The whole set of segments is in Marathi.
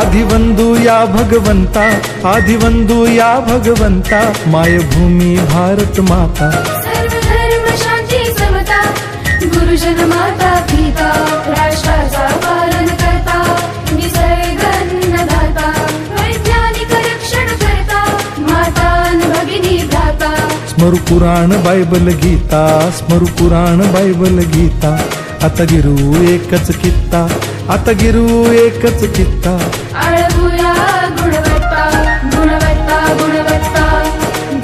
आदिवंदू या भगवंता, आदिवंदू या भगवंता, मायभूमी भारत माता। सर्व धर्म शांती समता, गुरुजन माता पिता, राष्ट्राचा पालन करता, निसर्ग अन्नदाता, वैज्ञानिक रक्षण करता, माता अन भगिनी भ्राता। स्मरू पुराण बायबल गीता, स्मरू पुराण बायबल गीता, आता गिरू एकच कित्ता, आता गिरू एकच कित्ता। आळवूया गुणवत्ता, गुणवत्ता, गुणवत्ता,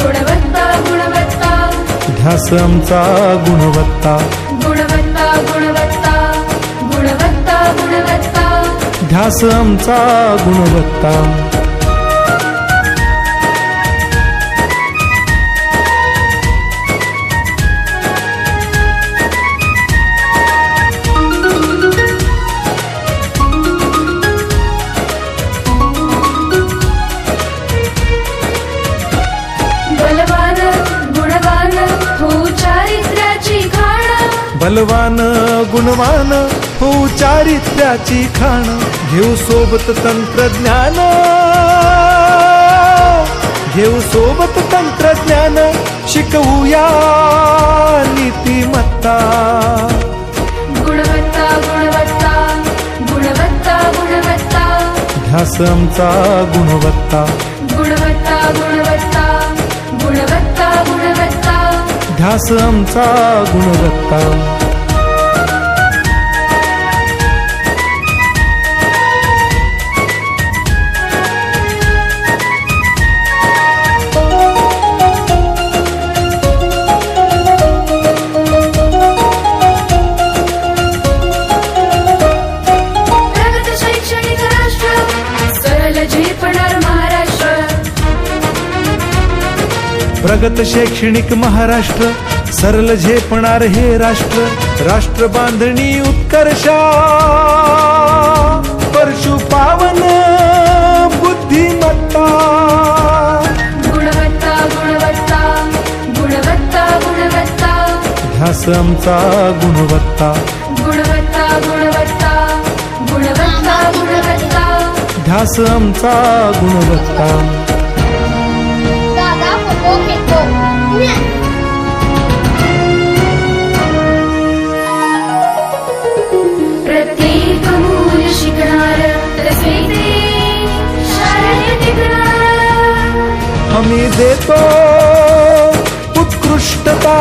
गुणवत्ता, गुणवत्ता, ध्यास आमचा गुणवत्ता, गुणवत्ता, गुणवत्ता, गुणवत्ता, गुणवत्ता। ध्यास आमचा गुणवत्ता। बलवान गुणवान हो चारित्र्याची खाण, बलवान गुणवान हो चारित्र्याची खाण, घेऊ सोबत तंत्रज्ञान, घेऊ सोबत तंत्रज्ञान, शिकवूया नीतिमत्ता। गुणवत्ता, गुणवत्ता, गुणवत्ता, गुणवत्ता, ध्यास आमचा गुणवत्ता, गुणवत्ता, गुणवत्ता, गुणवत्ता, गुणवत्ता। ध्यास आमचा गुणवत्ता। प्रगत शैक्षणिक राष्ट्र, सरल झेपणार महाराष्ट्र। प्रगत शैक्षणिक महाराष्ट्र, सरल झेपणार हे राष्ट्र, राष्ट्र बांधणी उत्कर्षा, परशु पावन बुद्धिमत्ता। गुणवत्ता, गुणवत्ता, गुणवत्ता, गुणवत्ता, ध्यास आमचा गुणवत्ता, गुणवत्ता, गुणवत्ता, गुणवत्ता, गुणवत्ता। ध्यास आमचा गुणवत्ता। दादा फोटो घेतो प्रत्येक मूल शिकणार, तसे शाळेत टिकणार। हमी देतो उत्कृष्टता,